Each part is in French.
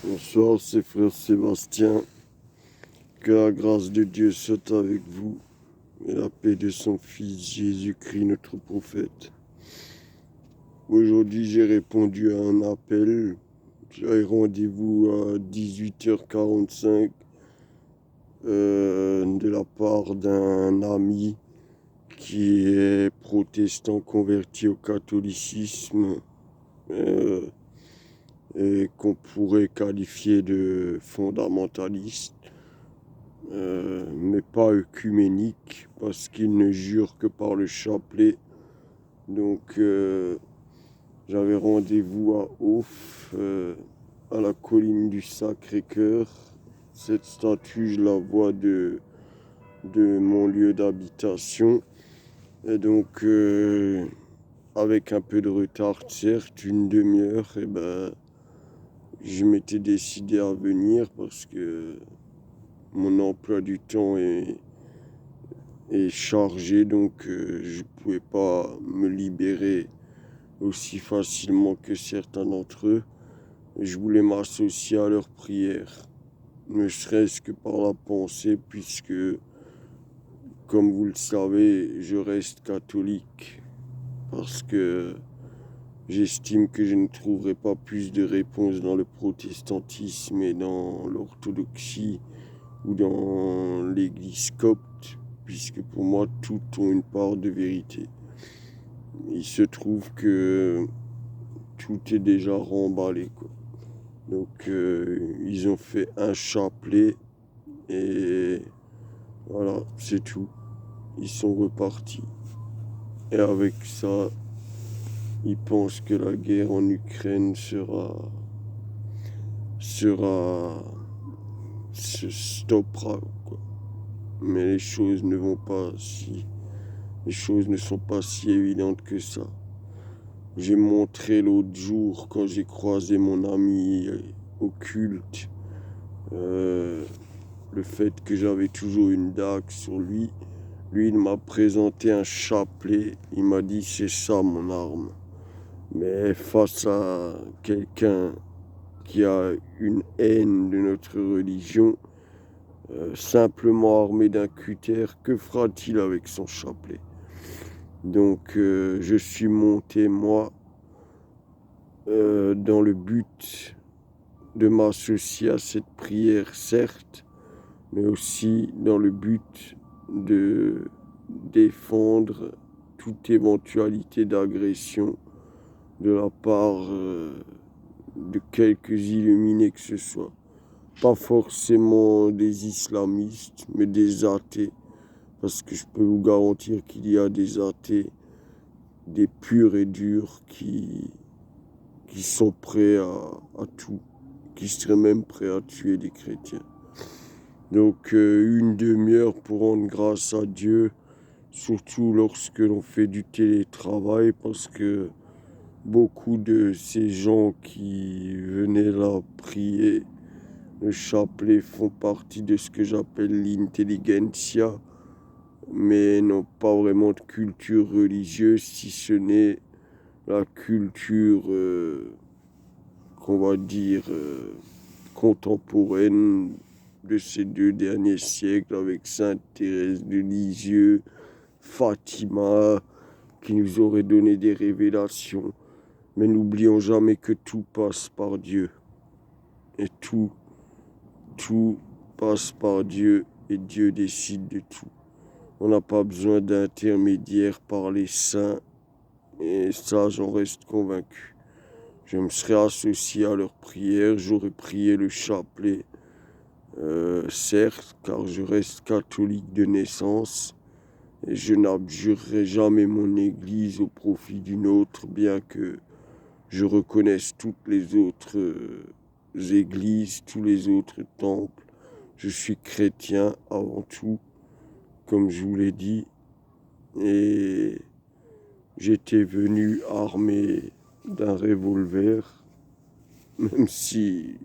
Bonsoir, c'est frère Sébastien. Que la grâce de Dieu soit avec vous et la paix de son Fils Jésus-Christ, notre prophète. Aujourd'hui, j'ai répondu à un appel. J'avais rendez-vous à 18h45 de la part d'un ami qui est protestant converti au catholicisme euh, et qu'on pourrait qualifier de fondamentaliste. Mais pas œcuménique, parce qu'il ne jure que par le chapelet. Donc, j'avais rendez-vous à Ouf, à la colline du Sacré-Cœur. Cette statue, je la vois de mon lieu d'habitation. Et donc, avec un peu de retard, certes, une demi-heure, et ben, je m'étais décidé à venir parce que mon emploi du temps est chargé, donc je ne pouvais pas me libérer aussi facilement que certains d'entre eux. Je voulais m'associer à leurs prières, ne serait-ce que par la pensée, puisque, comme vous le savez, je reste catholique, parce que j'estime que je ne trouverai pas plus de réponses dans le protestantisme et dans l'orthodoxie ou dans l'église copte, puisque pour moi, tout ont une part de vérité. Il se trouve que tout est déjà remballé, quoi. Donc, ils ont fait un chapelet et voilà, c'est tout. Ils sont repartis. Et avec ça, ils pensent que la guerre en Ukraine se stoppera, quoi. Mais les choses ne sont pas si évidentes que ça. J'ai montré l'autre jour, quand j'ai croisé mon ami au culte, le fait que j'avais toujours une dague sur lui. Lui, il m'a présenté un chapelet. Il m'a dit, c'est ça mon arme. Mais face à quelqu'un qui a une haine de notre religion, simplement armé d'un cutter, que fera-t-il avec son chapelet? Donc, je suis monté, moi, dans le but de m'associer à cette prière, certes, mais aussi dans le but de défendre toute éventualité d'agression de la part de quelques illuminés que ce soit. Pas forcément des islamistes, mais des athées. Parce que je peux vous garantir qu'il y a des athées, des purs et durs, qui sont prêts à tout, qui seraient même prêts à tuer des chrétiens. Donc une demi-heure pour rendre grâce à Dieu, surtout lorsque l'on fait du télétravail, parce que beaucoup de ces gens qui venaient là prier le chapelet font partie de ce que j'appelle l'intelligentsia, mais n'ont pas vraiment de culture religieuse, si ce n'est la culture, qu'on va dire, contemporaine de ces 2 derniers siècles, avec Sainte Thérèse de Lisieux, Fatima, qui nous aurait donné des révélations. Mais n'oublions jamais que tout passe par Dieu. Et tout passe par Dieu et Dieu décide de tout. On n'a pas besoin d'intermédiaires par les saints et ça, j'en reste convaincu. Je me serais associé à leurs prières, j'aurais prié le chapelet, certes, car je reste catholique de naissance et je n'abjurerai jamais mon église au profit d'une autre, bien que je reconnaisse toutes les autres églises, tous les autres temples. Je suis chrétien avant tout, comme je vous l'ai dit, et j'étais venu armé d'un revolver, même si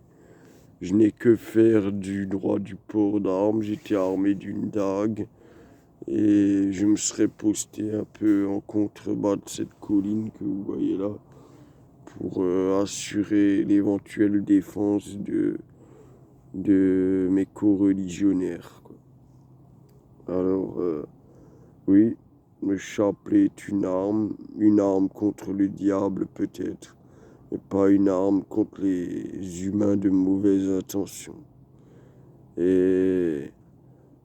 je n'ai que faire du droit du port d'armes, j'étais armé d'une dague et je me serais posté un peu en contrebas de cette colline que vous voyez là pour assurer l'éventuelle défense de mes co-religionnaires, quoi. Alors, oui, le chapelet est une arme contre le diable peut-être, mais pas une arme contre les humains de mauvaise intention. Et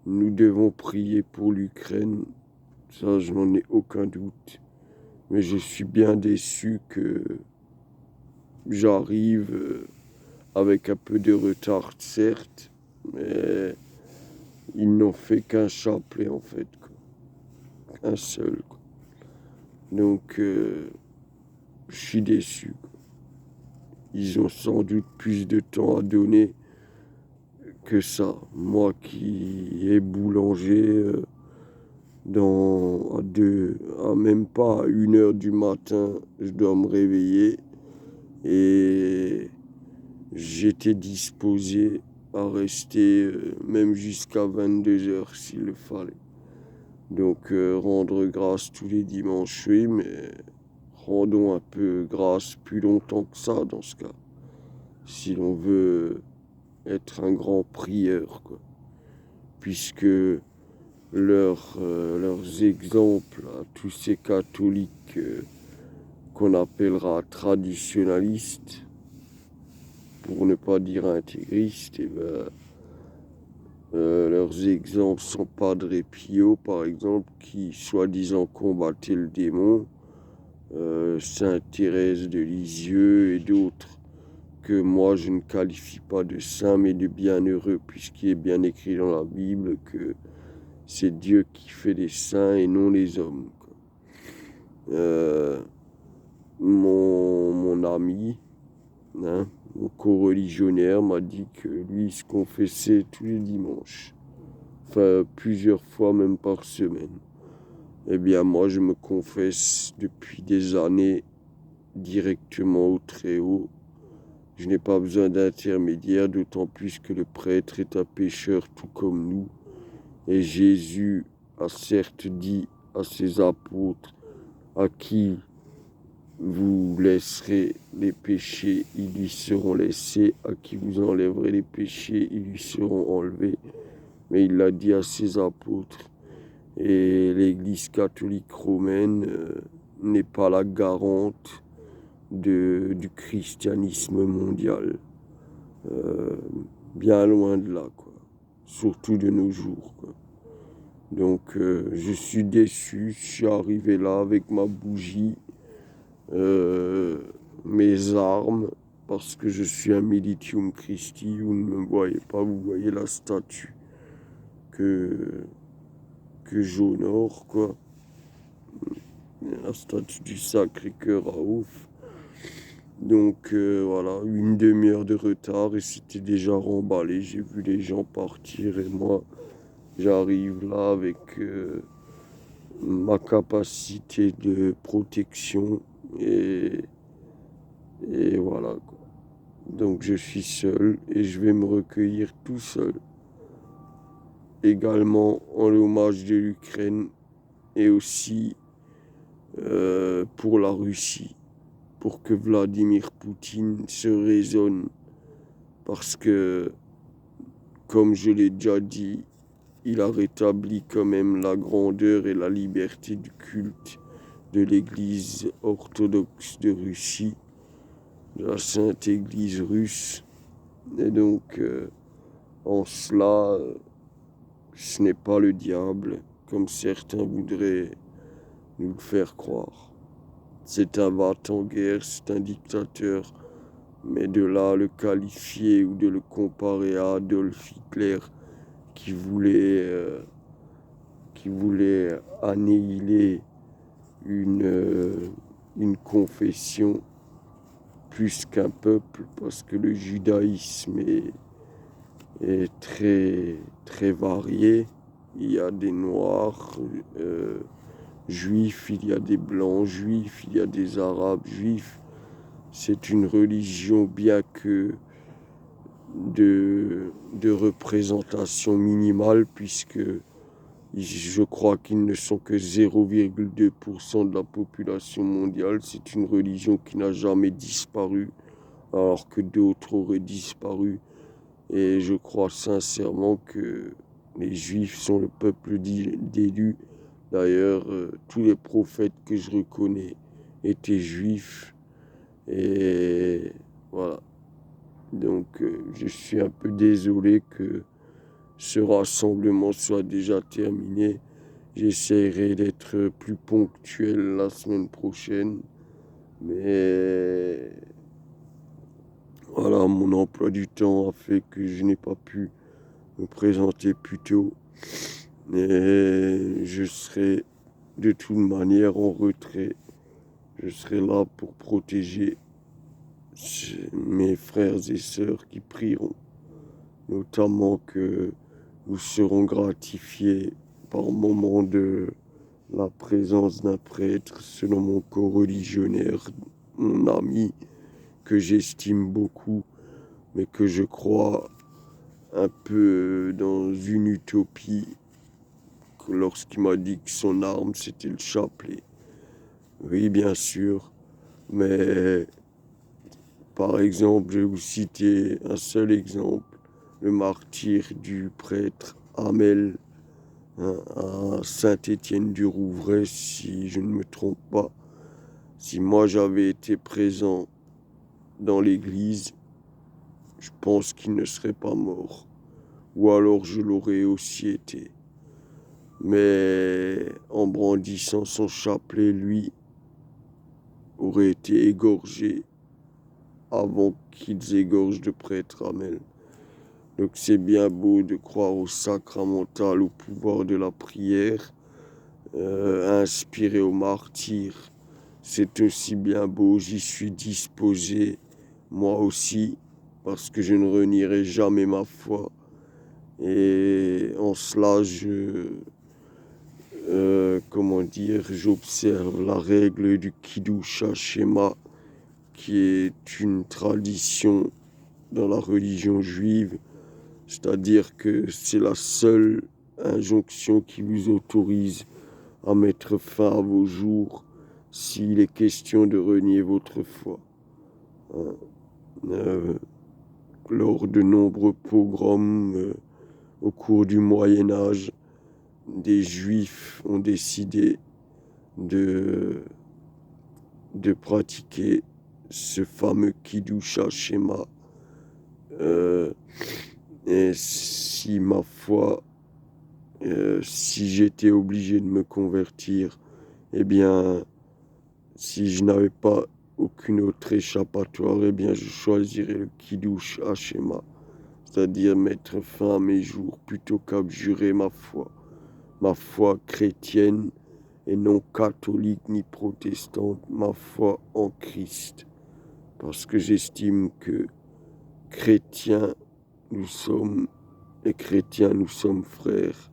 nous devons prier pour l'Ukraine, ça je n'en ai aucun doute. Mais je suis bien déçu que j'arrive avec un peu de retard, certes, mais ils n'ont fait qu'un chapelet en fait, quoi. Un seul, quoi. Donc, je suis déçu, quoi. Ils ont sans doute plus de temps à donner que ça. Moi qui est boulanger, même pas à 1 heure du matin, je dois me réveiller et j'étais disposé à rester même jusqu'à 22 heures s'il le fallait. Donc rendre grâce tous les dimanches, oui, mais rendons un peu grâce plus longtemps que ça dans ce cas, si l'on veut être un grand prieur, quoi. Puisque leurs exemples à tous ces catholiques qu'on appellera traditionnalistes, pour ne pas dire intégristes, et ben, leurs exemples sont Padre Pio, par exemple, qui soi-disant combattait le démon, Sainte Thérèse de Lisieux et d'autres que moi je ne qualifie pas de saints mais de bienheureux, puisqu'il est bien écrit dans la Bible que c'est Dieu qui fait les saints et non les hommes, quoi. Mon ami, hein, mon co-religionnaire m'a dit que lui il se confessait tous les dimanches, enfin plusieurs fois même par semaine. Eh bien moi je me confesse depuis des années directement au Très-Haut. Je n'ai pas besoin d'intermédiaire, d'autant plus que le prêtre est un pécheur tout comme nous. Et Jésus a certes dit à ses apôtres, à qui vous laisserez les péchés, ils lui seront laissés, à qui vous enlèverez les péchés, ils lui seront enlevés. Mais il l'a dit à ses apôtres. Et l'Église catholique romaine n'est pas la garante du christianisme mondial. Bien loin de là, quoi. Surtout de nos jours, quoi. Donc, je suis déçu. Je suis arrivé là avec ma bougie, mes armes, parce que je suis un Militium Christi. Vous ne me voyez pas, vous voyez la statue que j'honore, quoi. La statue du Sacré-Cœur à Ouf. Donc voilà, 1/2 heure de retard et c'était déjà remballé. J'ai vu les gens partir et moi, j'arrive là avec ma capacité de protection et voilà, quoi. Donc je suis seul et je vais me recueillir tout seul. Également en l'hommage de l'Ukraine et aussi pour la Russie, pour que Vladimir Poutine se raisonne. Parce que, comme je l'ai déjà dit, il a rétabli quand même la grandeur et la liberté du culte de l'Église orthodoxe de Russie, de la Sainte Église russe. Et donc, en cela, ce n'est pas le diable, comme certains voudraient nous le faire croire. C'est un va-t-en-guerre, c'est un dictateur, mais de là le qualifier ou de le comparer à Adolf Hitler qui voulait annihiler une confession plus qu'un peuple, parce que le judaïsme est très, très varié. Il y a des noirs juifs, il y a des blancs juifs, il y a des arabes juifs. C'est une religion bien que de représentation minimale, puisque Je crois qu'ils ne sont que 0,2% de la population mondiale. C'est une religion qui n'a jamais disparu, alors que d'autres auraient disparu. Et je crois sincèrement que les Juifs sont le peuple d'élu. D'ailleurs, tous les prophètes que je reconnais étaient juifs. Et voilà. Donc, je suis un peu désolé que ce rassemblement soit déjà terminé. J'essaierai d'être plus ponctuel la semaine prochaine. Mais voilà, mon emploi du temps a fait que je n'ai pas pu me présenter plus tôt. Et je serai de toute manière en retrait. Je serai là pour protéger mes frères et sœurs qui prieront. Notamment que nous serons gratifiés par moment de la présence d'un prêtre selon mon coreligionnaire, mon ami, que j'estime beaucoup, mais que je crois un peu dans une utopie, lorsqu'il m'a dit que son arme c'était le chapelet. Oui, bien sûr, mais par exemple, je vais vous citer un seul exemple, le martyre du prêtre Hamel, à Saint-Étienne-du-Rouvray, si je ne me trompe pas. Si moi j'avais été présent dans l'église, je pense qu'il ne serait pas mort. Ou alors je l'aurais aussi été. Mais en brandissant son chapelet, lui aurait été égorgé avant qu'ils égorgent le prêtre Hamel. Donc c'est bien beau de croire au sacramental, au pouvoir de la prière, inspiré au martyr. C'est aussi bien beau, j'y suis disposé, moi aussi, parce que je ne renierai jamais ma foi. Et en cela, j'observe la règle du Kiddush Shema, qui est une tradition dans la religion juive, c'est-à-dire que c'est la seule injonction qui vous autorise à mettre fin à vos jours s'il est question de renier votre foi. Lors de nombreux pogroms au cours du Moyen Âge, des Juifs ont décidé de pratiquer ce fameux Kiddush Shema. Et si ma foi, si j'étais obligé de me convertir, eh bien, si je n'avais pas aucune autre échappatoire, eh bien, je choisirais le Kiddush Shema, c'est-à-dire mettre fin à mes jours plutôt qu'abjurer ma foi chrétienne et non catholique ni protestante, ma foi en Christ, parce que j'estime que chrétiens nous sommes, et chrétiens nous sommes frères.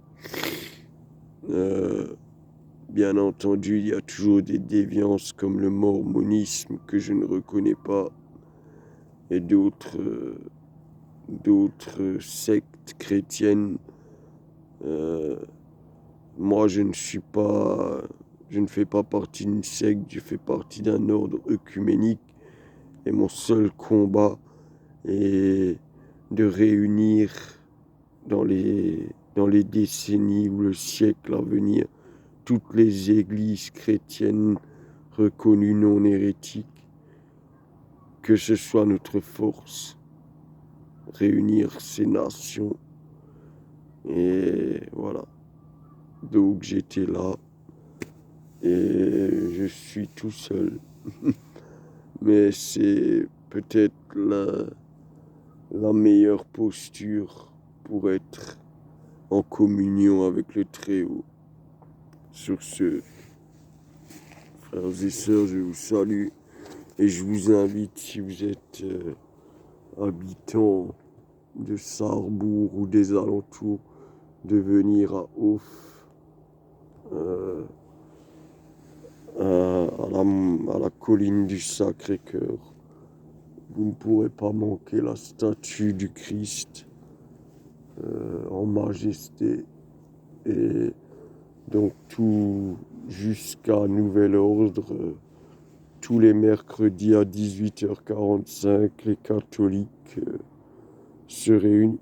Bien entendu, il y a toujours des déviances comme le mormonisme que je ne reconnais pas et d'autres sectes chrétiennes. Moi, je ne fais pas partie d'une secte, je fais partie d'un ordre œcuménique et mon seul combat est de réunir dans les décennies ou le siècle à venir toutes les églises chrétiennes reconnues non hérétiques, que ce soit notre force, réunir ces nations. Et voilà. Donc j'étais là et je suis tout seul. Mais c'est peut-être la meilleure posture pour être en communion avec le Très-Haut. Sur ce, frères et sœurs, je vous salue et je vous invite, si vous êtes habitant de Sarrebourg ou des alentours, de venir à Ouf, à la colline du Sacré-Cœur. Vous ne pourrez pas manquer la statue du Christ en majesté. Et Donc tout jusqu'à nouvel ordre, tous les mercredis à 18h45, les catholiques se réunissent.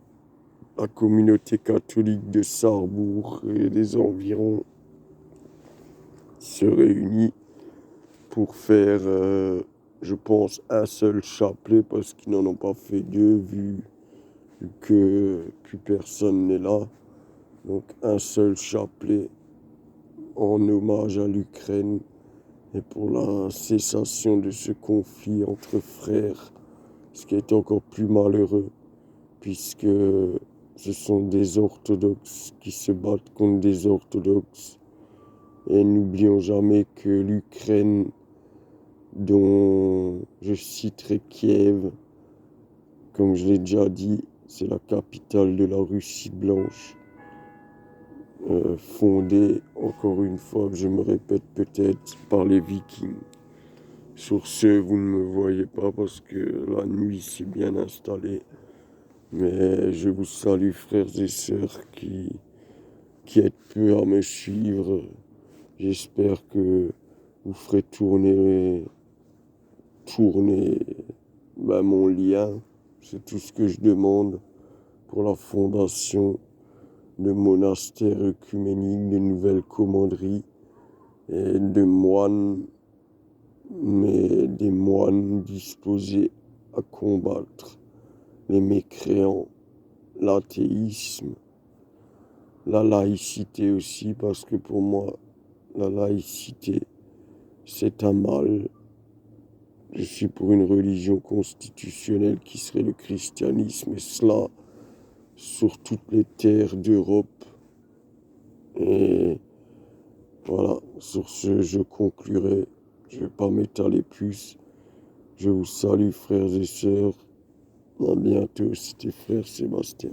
La communauté catholique de Sarrebourg et des environs se réunit pour faire, je pense, un seul chapelet parce qu'ils n'en ont pas fait deux vu que plus personne n'est là. Donc un seul chapelet en hommage à l'Ukraine et pour la cessation de ce conflit entre frères, ce qui est encore plus malheureux puisque ce sont des orthodoxes qui se battent contre des orthodoxes. Et n'oublions jamais que l'Ukraine, dont je citerai Kiev, comme je l'ai déjà dit, c'est la capitale de la Russie blanche, fondée, encore une fois, que je me répète peut-être, par les Vikings. Sur ce, vous ne me voyez pas parce que la nuit s'est bien installée. Mais je vous salue, frères et sœurs, qui êtes peu à me suivre. J'espère que vous ferez tourner mon lien. C'est tout ce que je demande pour la fondation de monastères œcuméniques, de nouvelles commanderies et de moines, mais des moines disposés à combattre les mécréants, l'athéisme, la laïcité aussi, parce que pour moi, la laïcité, c'est un mal. Je suis pour une religion constitutionnelle qui serait le christianisme, et cela sur toutes les terres d'Europe. Et voilà, sur ce, je conclurai. Je ne vais pas m'étaler plus. Je vous salue, frères et sœurs. À bientôt, c'était frère Sébastien.